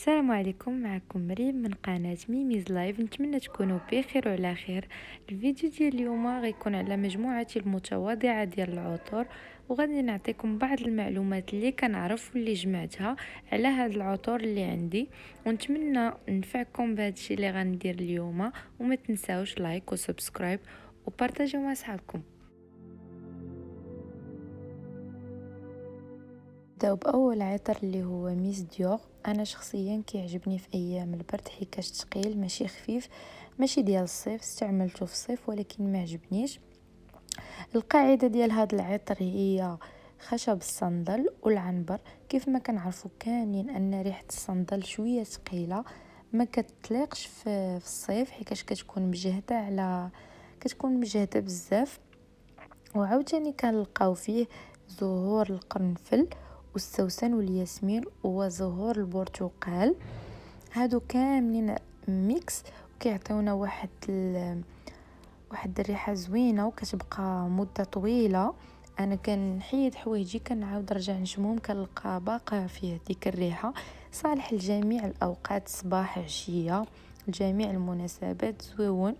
السلام عليكم، معكم مريم من قناة ميميز لايف. نتمنى تكونوا بخير وعلى خير. الفيديو ديال اليوم غيكون على مجموعة المتواضعة ديال العطور، وغادي نعطيكم بعض المعلومات اللي كنعرف واللي جمعتها على هاد العطور اللي عندي، ونتمنى نفعكم بهذا الشيء اللي غندير اليوم. وما تنساوش لايك وسبسكرايب وبارطاجيو مع صحابكم. نبداو باول عطر اللي هو ميس ديور. انا شخصيا كيعجبني في ايام البرد حيت ثقيل ماشي خفيف، ماشي ديال الصيف. استعملته في الصيف ولكن ما عجبنيش. القاعده ديال هذا العطر هي خشب الصندل والعنبر. كيف ما كنعرفوا كاملين ان ريحه الصندل شويه ثقيله، ما كتطلقش في الصيف حيت كتكون مجهده بزاف. وعاوتاني كنلقاو فيه زهور القرنفل والسوسن والياسمين وزهور البرتقال. هادو كاملين ميكس وكيعطيونا واحد الريحه زوينه وكتبقى مده طويله. انا كنحيد حوايجي كنعاود نرجع نشمهم كنلقى باقا فيه ديك الريحه. صالح لجميع الاوقات، صباح عشيه، لجميع المناسبات، زويون.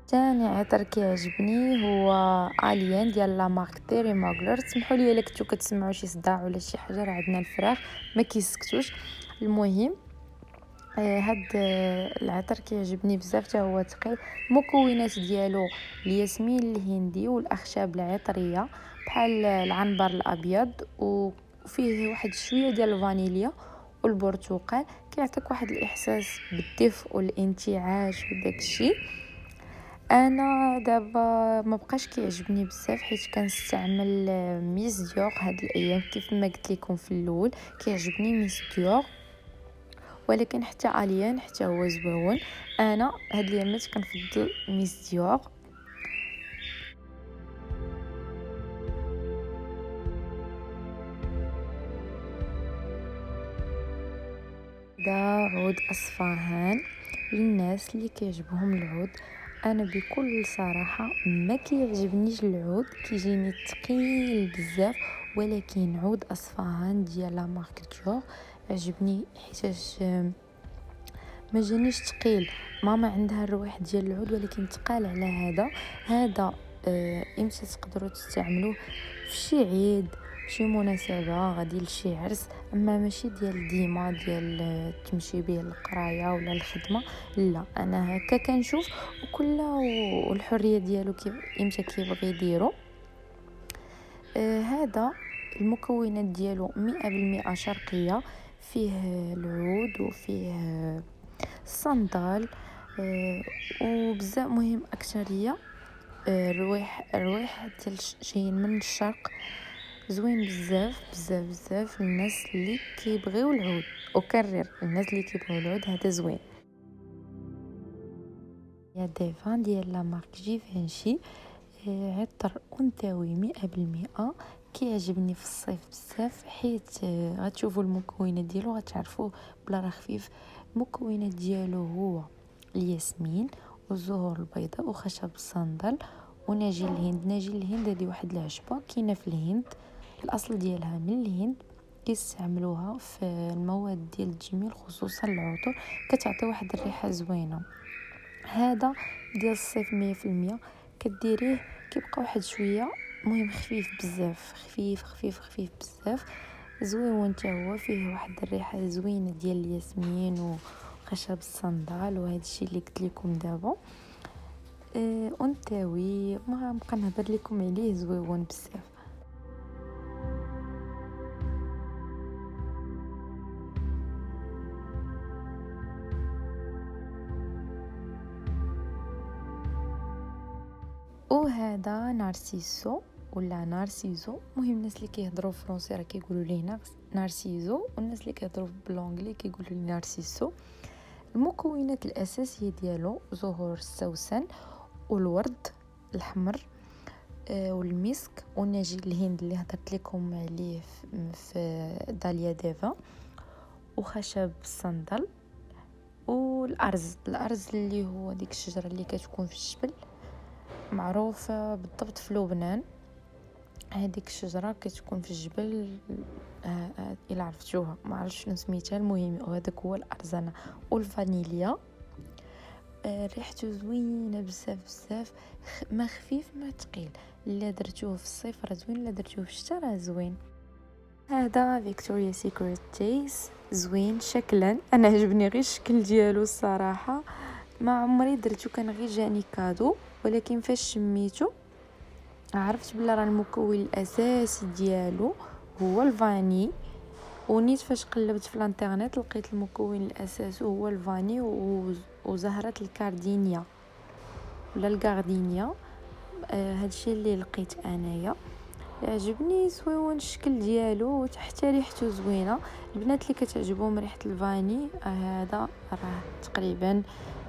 تاني عطر كيعجبني هو الين ديال لا مارك تيري ماغلر. سمحوا لي الا كنتو كتسمعوا شي صداع ولا شي حاجه، راه عندنا الفراخ ما كيسكتوش. المهم هاد العطر كيعجبني بزاف، حتى هو ثقيل. المكونات ديالو الياسمين الهندي والاخشاب العطريه بحال العنبر الابيض، وفيه واحد شويه ديال الفانيليا والبرتقال. كيعطيك واحد الاحساس بالدفء والانتعاش وداك الشيء. انا دابا ما بقاش كيعجبني بزاف حيت كنستعمل ميس ديور هاد الايام. كيف ما قلت لكم في الاول كيعجبني ميس ديور، ولكن حتى اليان حتى هو زويون. انا هاد الايامات كنفضل ميس ديور. دا عود اصفهان للناس اللي كيعجبهم العود. انا بكل صراحه ما كيعجبنيش العود، كيجيني ثقيل بزاف. ولكن عود اصفهان ديال لا مارك ديور عجبني حيتاش ما جانيش ثقيل. ماما عندها الروح ديال العود ولكن ثقال على هذا. امتى تقدروا تستعملوه؟ في شي عيد، شي مناسبه، غادي لشي عرس، اما ماشي ديال ديما ديال تمشي به للقرايه ولا الخدمه. لا، انا هكا كنشوف، وكل والحريه ديالو كيف امتى كيبغي يديرو. هذا المكونات ديالو 100% شرقيه. فيه العود وفيه الصندال، وبزاف مهم اكثريه. الرويح ديال جايين من الشرق، زوين بزاف بزاف بزاف. الناس اللي كيبغيو العود، وكرر الناس اللي كيبغيو العود هذا زوين. يا ديفان ديال لا مارك جيفانشي. عطر انثوي 100%. كيعجبني في الصيف بزاف حيت غتشوفوا المكونات ديالو غتعرفوه بلا راه خفيف. المكونات ديالو هو الياسمين والزهور البيضاء وخشب الصندل وناجي الهند. ناجي الهند هذه واحد العشبه كاينه في الهند، الاصل ديالها من الهند. كيستعملوها في المواد ديال التجميل خصوصا العطور، كتعطي واحد الريحه زوينه. هذا ديال الصيف 100%. كديريه كيبقى واحد شويه، مهم خفيف بزاف، خفيف خفيف خفيف بزاف. زويون حتى هو، فيه واحد الريحه زوينه ديال الياسمين وخشب الصندال وهذا الشيء اللي قلت لكم دابا. انثوي، ما نبقى نهضر لكم عليه، زويون بزاف. وهذا نارسيسو ولا نارسيزو. مهم الناس اللي كيهضروا فرونسي راه كيقولوا ليه نارسيزو، والناس اللي كيهضروا بالانجلي كيقولوا ليه نارسيسو. المكونات الاساسيه ديالو زهور السوسن والورد الاحمر، والمسك وناجي الهند اللي هضرت لكم عليه في داليا ديفا، وخشب الصندل، الارز اللي هو ديك الشجره اللي كتكون في الجبل، معروفه بالضبط في لبنان. هذيك الشجرة كتكون في الجبل. الا عرفتوها، ما عرفتش شنو سميتها، المهم وهذاك هو الارزانة والفانيليا. ريحته زوينه بزاف بزاف، ما خفيف ما ثقيل. الا درتوه في الصيف راه زوين، الا درتوه في الشتا راه زوين. هذا فيكتوريا سيكريت تيس، زوين شكلا، انا عجبني غير الشكل ديالو الصراحه. ما عمري درتو، كان غير جاني كادو، ولكن فاش شميتو عرفت بلا راه المكون الاساسي ديالو هو الفاني. ونيت فاش قلبت في الانترنت لقيت المكون الاساسي هو الفاني وزهرة الكاردينيا ولا الغاردينيا. هادشي اللي لقيت انايا. عجبني زويون الشكل ديالو، حتى ريحته زوينه. البنات اللي كتعجبهم ريحه الفاني هذا راه تقريبا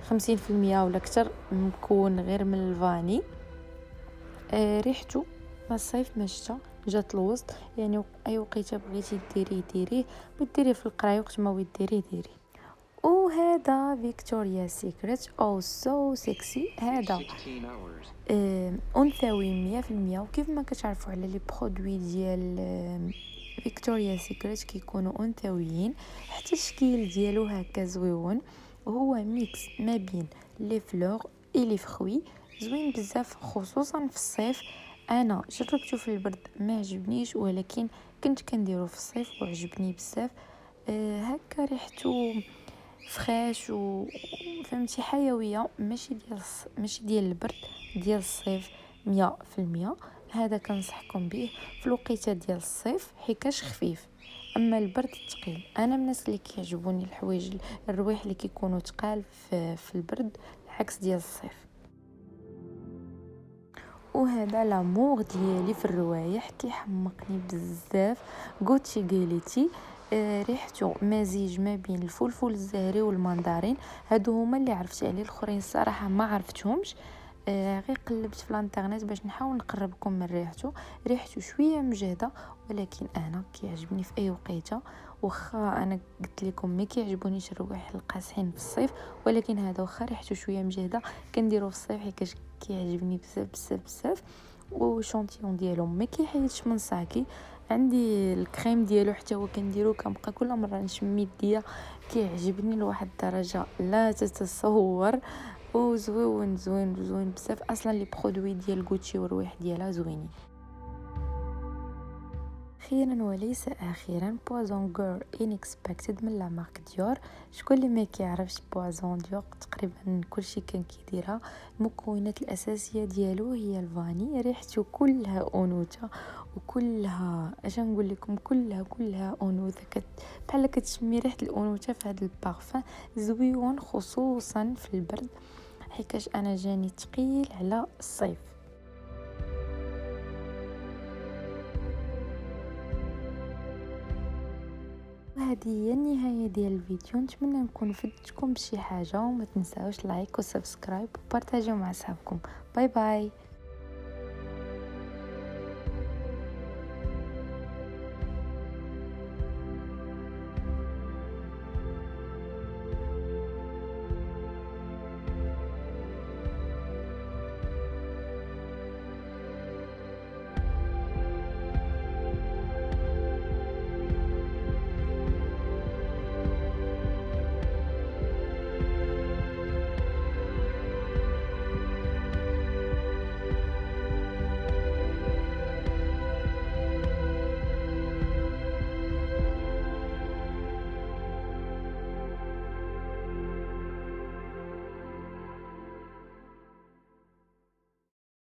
50% ولا اكثر مكون غير من الفاني. ريحته ما الصيف ما الشتا جات الوسط، يعني اي وقيته بغيتي ديريه وديريه في القرايه، وقت ما بغيتي ديريه. وهذا فيكتوريا سيكريت او سو سيكسي. هذا انثوي 100%. وكيف ما كتعرفوا على لي برودوي ديال فيكتوريا سيكريت كيكونوا انثويين، حتى الشكل ديالو هكا زويون، وهو ميكس ما بين لي فلور اي لي فخوي، زوين بزاف خصوصا في الصيف. انا جربته في البرد ما عجبنيش، ولكن كنت كنديرو في الصيف وعجبني بزاف. هكا ريحته فريش وفهمتي حيويه، ماشي ديال البرد، ديال الصيف 100%. هذا كنصحكم به في الوقيته ديال الصيف حيتاش خفيف. اما البرد ثقيل، انا من الناس اللي كيعجبوني الحوايج الروايح اللي كيكونوا ثقال في البرد، العكس ديال الصيف. وهذا لامور ديالي في الروايح تيحمقني بزاف، غوتشي غيليتي. ريحته مزيج ما بين الفلفل الزهري والمندرين. هادو هما اللي عرفت عليه، الاخرين الصراحه ما عرفتهمش. غير قلبت في الانترنت باش نحاول نقربكم من ريحته شويه مجهده، ولكن انا كيعجبني في اي وقيته. واخا انا قلت لكم ما كيعجبونيش الروايح القاصحين في الصيف، ولكن هذا واخا ريحته شويه مجهده كنديروه في الصيف حيت كيعجبني بزاف بزاف بزاف. وشونتيون ديالو ما كيحيدش من صاكي. عندي الكريم ديالو حتى هو كنديرو، كنبقى كل مره نشم يديا كيعجبني لواحد الدرجه لا تتصور. وزوين زوين زوين بزاف. اصلا لي برودوي ديال غوتشي والروايح ديالها زوينين. اخيرا وليس اخيرا، بوازون غير انكسبكتد من لا مارك ديور. شكون اللي ما كيعرفش بوازون ديور؟ تقريبا كلشي كان كيديرها. المكونات الاساسيه ديالو هي الفاني، ريحته كلها انوثه وكلها اش نقول لكم، كلها انوثه، بحال كتشمي ريحه الانوثه في هذا البارفان. زويون خصوصا في البرد حيتاش انا جاني ثقيل على الصيف. وهذه هي النهايه ديال الفيديو. نتمنى نكون فدتكم بشي حاجه، وما تنساوش لايك وسبسكرايب وبارطاجيو مع صحابكم. باي باي.